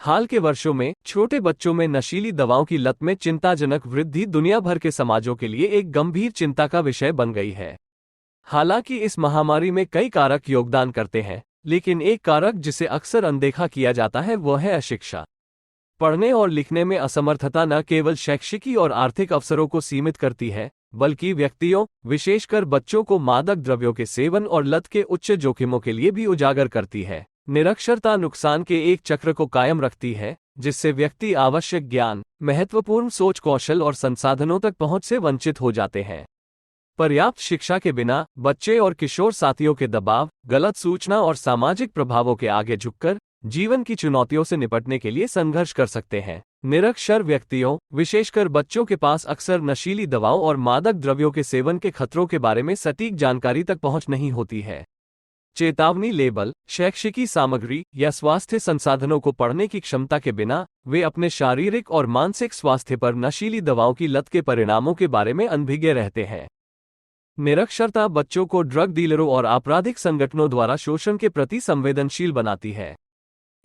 हाल के वर्षों में छोटे बच्चों में नशीली दवाओं की लत में चिंताजनक वृद्धि दुनिया भर के समाजों के लिए एक गंभीर चिंता का विषय बन गई है। हालांकि इस महामारी में कई कारक योगदान करते हैं, लेकिन एक कारक जिसे अक्सर अनदेखा किया जाता है वह है अशिक्षा। पढ़ने और लिखने में असमर्थता न केवल शैक्षिकी और आर्थिक अवसरों को सीमित करती है, बल्कि व्यक्तियों, विशेषकर बच्चों को मादक द्रव्यों के सेवन और लत के उच्च जोखिमों के लिए भी उजागर करती है। निरक्षरता नुकसान के एक चक्र को कायम रखती है, जिससे व्यक्ति आवश्यक ज्ञान, महत्वपूर्ण सोच कौशल और संसाधनों तक पहुंच से वंचित हो जाते हैं। पर्याप्त शिक्षा के बिना बच्चे और किशोर साथियों के दबाव, गलत सूचना और सामाजिक प्रभावों के आगे झुककर जीवन की चुनौतियों से निपटने के लिए संघर्ष कर सकते हैं। निरक्षर व्यक्तियों, विशेषकर बच्चों के पास अक्सर नशीली दवाओं और मादक द्रव्यों के सेवन के खतरों के बारे में सटीक जानकारी तक पहुंच नहीं होती है। चेतावनी लेबल, शैक्षिकी सामग्री या स्वास्थ्य संसाधनों को पढ़ने की क्षमता के बिना वे अपने शारीरिक और मानसिक स्वास्थ्य पर नशीली दवाओं की लत के परिणामों के बारे में अनभिज्ञ रहते हैं। निरक्षरता बच्चों को ड्रग डीलरों और आपराधिक संगठनों द्वारा शोषण के प्रति संवेदनशील बनाती है।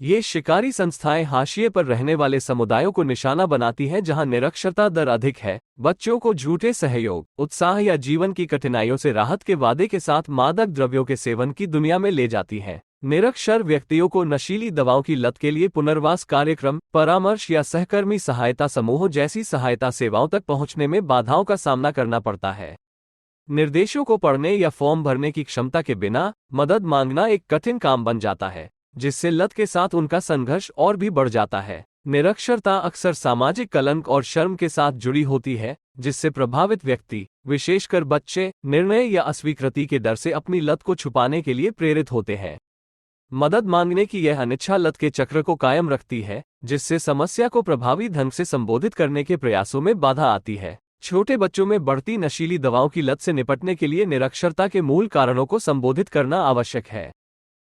ये शिकारी संस्थाएं हाशिए पर रहने वाले समुदायों को निशाना बनाती हैं जहां निरक्षरता दर अधिक है। बच्चों को झूठे सहयोग, उत्साह या जीवन की कठिनाइयों से राहत के वादे के साथ मादक द्रव्यों के सेवन की दुनिया में ले जाती हैं। निरक्षर व्यक्तियों को नशीली दवाओं की लत के लिए पुनर्वास कार्यक्रम, परामर्श या सहकर्मी सहायता समूह जैसी सहायता सेवाओं तक पहुंचने में बाधाओं का सामना करना पड़ता है। निर्देशों को पढ़ने या फॉर्म भरने की क्षमता के बिना मदद मांगना एक कठिन काम बन जाता है, जिससे लत के साथ उनका संघर्ष और भी बढ़ जाता है। निरक्षरता अक्सर सामाजिक कलंक और शर्म के साथ जुड़ी होती है, जिससे प्रभावित व्यक्ति, विशेषकर बच्चे, निर्णय या अस्वीकृति के डर से अपनी लत को छुपाने के लिए प्रेरित होते हैं। मदद मांगने की यह अनिच्छा लत के चक्र को कायम रखती है, जिससे समस्या को प्रभावी ढंग से संबोधित करने के प्रयासों में बाधा आती है। छोटे बच्चों में बढ़ती नशीली दवाओं की लत से निपटने के लिए निरक्षरता के मूल कारणों को संबोधित करना आवश्यक है।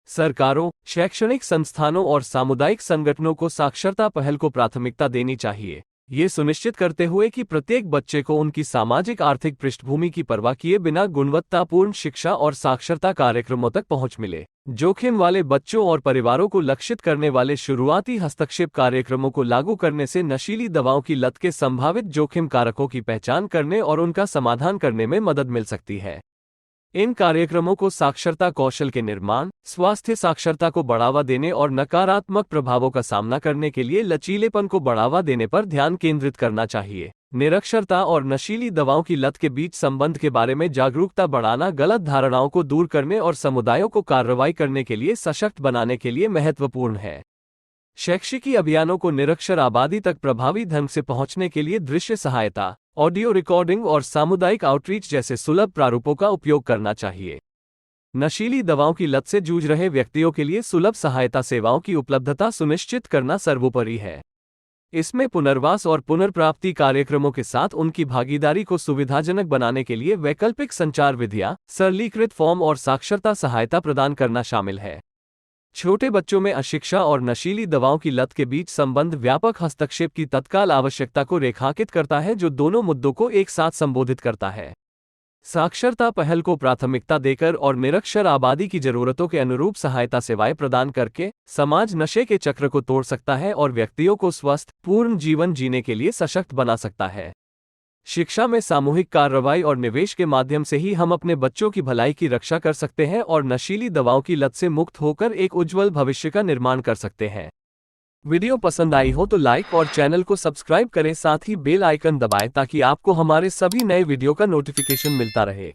सरकारों, शैक्षणिक संस्थानों और सामुदायिक संगठनों को साक्षरता पहल को प्राथमिकता देनी चाहिए, ये सुनिश्चित करते हुए कि प्रत्येक बच्चे को उनकी सामाजिक आर्थिक पृष्ठभूमि की परवाह किए बिना गुणवत्तापूर्ण शिक्षा और साक्षरता कार्यक्रमों तक पहुंच मिले। जोखिम वाले बच्चों और परिवारों को लक्षित करने वाले शुरुआती हस्तक्षेप कार्यक्रमों को लागू करने से नशीली दवाओं की लत के संभावित जोखिम कारकों की पहचान करने और उनका समाधान करने में मदद मिल सकती है। इन कार्यक्रमों को साक्षरता कौशल के निर्माण, स्वास्थ्य साक्षरता को बढ़ावा देने और नकारात्मक प्रभावों का सामना करने के लिए लचीलेपन को बढ़ावा देने पर ध्यान केंद्रित करना चाहिए। निरक्षरता और नशीली दवाओं की लत के बीच संबंध के बारे में जागरूकता बढ़ाना गलत धारणाओं को दूर करने और समुदायों को कार्रवाई करने के लिए सशक्त बनाने के लिए महत्वपूर्ण है। शैक्षिकी अभियानों को निरक्षर आबादी तक प्रभावी ढंग से पहुंचने के लिए दृश्य सहायता, ऑडियो रिकॉर्डिंग और सामुदायिक आउटरीच जैसे सुलभ प्रारूपों का उपयोग करना चाहिए। नशीली दवाओं की लत से जूझ रहे व्यक्तियों के लिए सुलभ सहायता सेवाओं की उपलब्धता सुनिश्चित करना सर्वोपरि है। इसमें पुनर्वास और पुनर्प्राप्ति कार्यक्रमों के साथ उनकी भागीदारी को सुविधाजनक बनाने के लिए वैकल्पिक संचार विधियां, सरलीकृत फॉर्म और साक्षरता सहायता प्रदान करना शामिल है। छोटे बच्चों में अशिक्षा और नशीली दवाओं की लत के बीच संबंध व्यापक हस्तक्षेप की तत्काल आवश्यकता को रेखांकित करता है, जो दोनों मुद्दों को एक साथ संबोधित करता है। साक्षरता पहल को प्राथमिकता देकर और निरक्षर आबादी की जरूरतों के अनुरूप सहायता सेवाएं प्रदान करके समाज नशे के चक्र को तोड़ सकता है और व्यक्तियों को स्वस्थ, पूर्ण जीवन जीने के लिए सशक्त बना सकता है। शिक्षा में सामूहिक कार्रवाई और निवेश के माध्यम से ही हम अपने बच्चों की भलाई की रक्षा कर सकते हैं और नशीली दवाओं की लत से मुक्त होकर एक उज्जवल भविष्य का निर्माण कर सकते हैं। वीडियो पसंद आई हो तो लाइक और चैनल को सब्सक्राइब करें, साथ ही बेल आइकन दबाएं ताकि आपको हमारे सभी नए वीडियो का नोटिफिकेशन मिलता रहे।